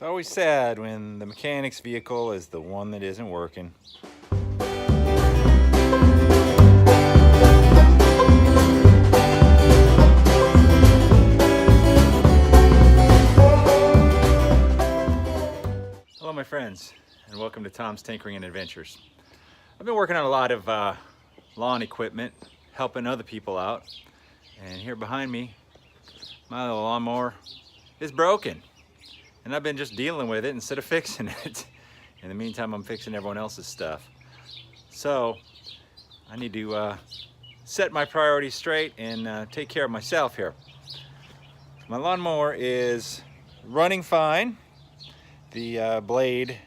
It's always sad when the mechanic's vehicle is the one that isn't working. Hello my friends, and welcome to Tom's Tinkering and Adventures. I've been working on a lot of lawn equipment, helping other people out. And here behind me, my little lawnmower is broken. And I've been just dealing with it instead of fixing it. In the meantime, I'm fixing everyone else's stuff. So I need to set my priorities straight and take care of myself here. My lawnmower is running fine. The blade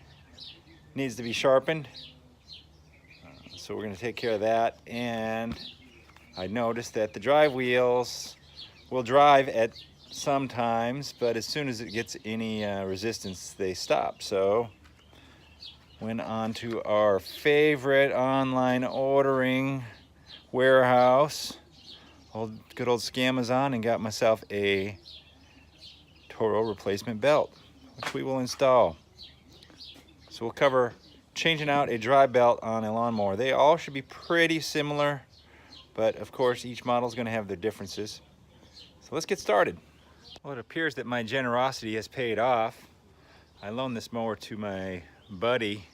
needs to be sharpened. So we're going to take care of that. And I noticed that the drive wheels will drive at sometimes, but as soon as it gets any resistance, they stop. So went on to our favorite online ordering warehouse, good old Scamazon, and got myself a Toro replacement belt, which we will install. So we'll cover changing out a dry belt on a lawnmower. They all should be pretty similar, but of course each model is going to have their differences. So let's get started. Well, it appears that my generosity has paid off. I loaned this mower to my buddy,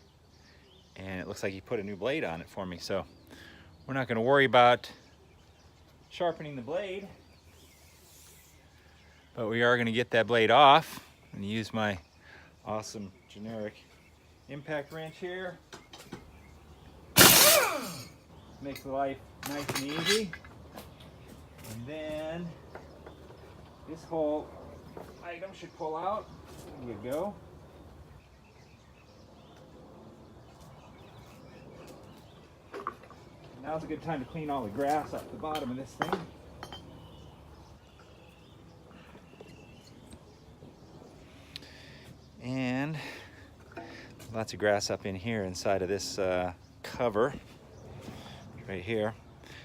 and it looks like he put a new blade on it for me. So we're not going to worry about sharpening the blade, but we are going to get that blade off and use my awesome generic impact wrench here. Makes life nice and easy. And then this whole item should pull out. There you go. Now's a good time to clean all the grass off the bottom of this thing. And lots of grass up in here inside of this cover right here.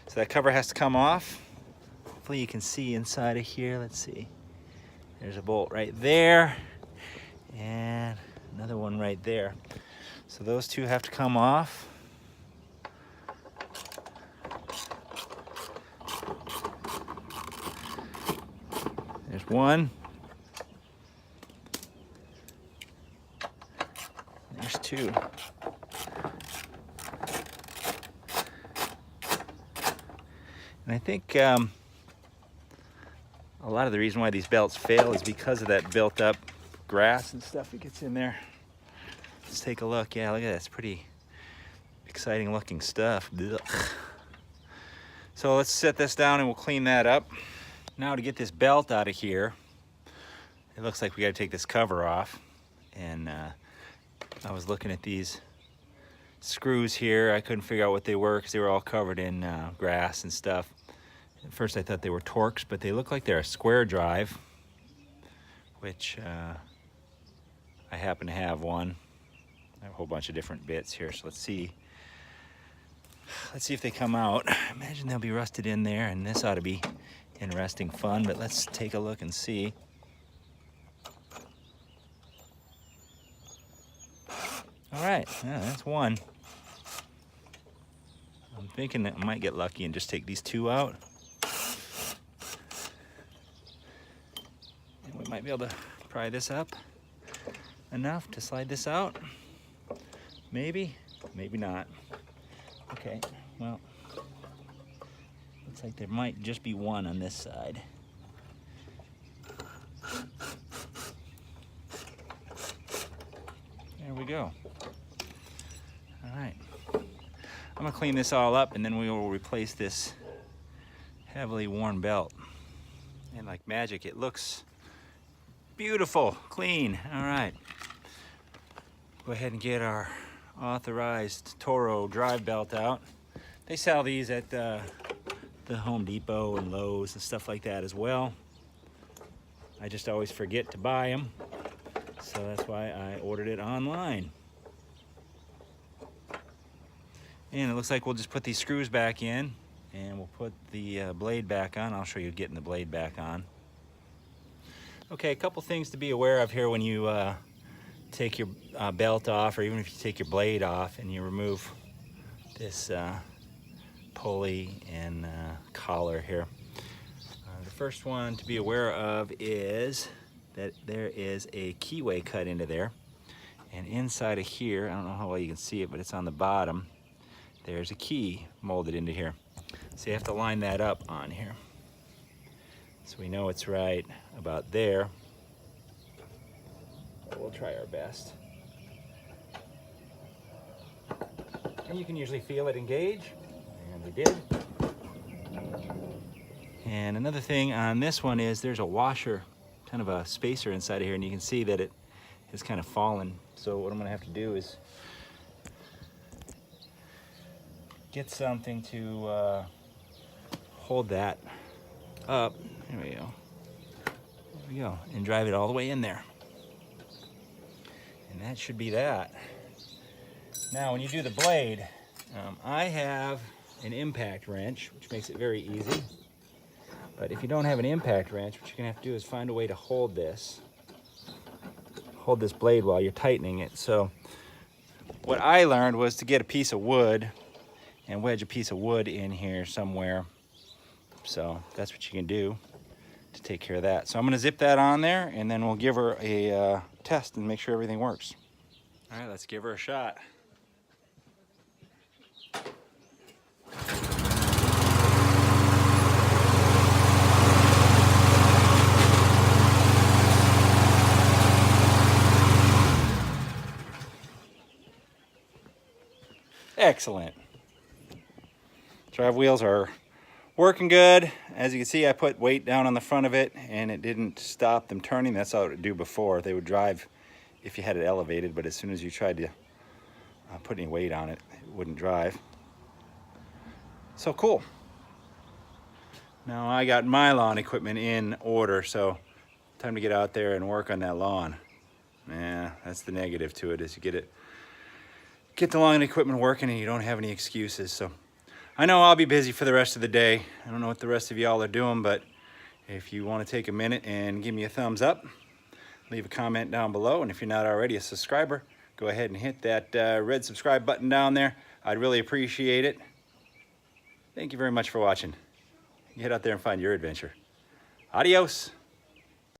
So that cover has to come off. Hopefully you can see inside of here. Let's see. There's a bolt right there and another one right there. So those two have to come off. There's one. There's two. And I think a lot of the reason why these belts fail is because of that built up grass and stuff that gets in there. Let's take a look. Yeah, look at that. It's pretty exciting looking stuff. Ugh. So let's set this down and we'll clean that up. Now to get this belt out of here, it looks like we got to take this cover off. And I was looking at these screws here. I couldn't figure out what they were because they were all covered in grass and stuff. At first I thought they were Torx, but they look like they're a square drive, which I happen to have one. I have a whole bunch of different bits here, so let's see if they come out. I imagine they'll be rusted in there, and this ought to be interesting fun, but let's take a look and see. All right, yeah, that's one. I'm thinking that I might get lucky and just take these two out. And we might be able to pry this up enough to slide this out. Maybe, maybe not. Okay, well, looks like there might just be one on this side. There we go. All right. I'm gonna clean this all up and then we will replace this heavily worn belt. And like magic, it looks beautiful, clean. All right. Go ahead and get our authorized Toro drive belt out. They sell these at the Home Depot and Lowe's and stuff like that as well. I just always forget to buy them, so that's why I ordered it online. And it looks like we'll just put these screws back in and we'll put the blade back on. I'll show you getting the blade back on. Okay, a couple things to be aware of here when you take your belt off, or even if you take your blade off and you remove this pulley and collar here. The first one to be aware of is that there is a keyway cut into there, and inside of here, I don't know how well you can see it, but it's on the bottom, there's a key molded into here. So you have to line that up on here so we know it's right about there. But we'll try our best. And you can usually feel it engage, and we did. And another thing on this one is there's a washer, kind of a spacer inside of here, and you can see that it has kind of fallen. So what I'm gonna have to do is get something to hold that up. There we go. There we go. And drive it all the way in there. And that should be that. Now when you do the blade, I have an impact wrench, which makes it very easy. But if you don't have an impact wrench, what you're gonna have to do is find a way to hold this blade while you're tightening it. So what I learned was to get a piece of wood and wedge a piece of wood in here somewhere. So that's what you can do to take care of that. So I'm gonna zip that on there, and then we'll give her a test and make sure everything works. All right, let's give her a shot. Excellent. Drive wheels are working good. As you can see, I put weight down on the front of it and it didn't stop them turning. That's how it would do before. They would drive if you had it elevated, but as soon as you tried to put any weight on it, it wouldn't drive. So cool. Now I got my lawn equipment in order, so time to get out there and work on that lawn. Yeah, that's the negative to it, is you get the lawn equipment working and you don't have any excuses. So I know I'll be busy for the rest of the day. I don't know what the rest of y'all are doing, but if you want to take a minute and give me a thumbs up, leave a comment down below, and if you're not already a subscriber, go ahead and hit that red subscribe button down there. I'd really appreciate it. Thank you very much for watching. You head out there and find your adventure. Adios.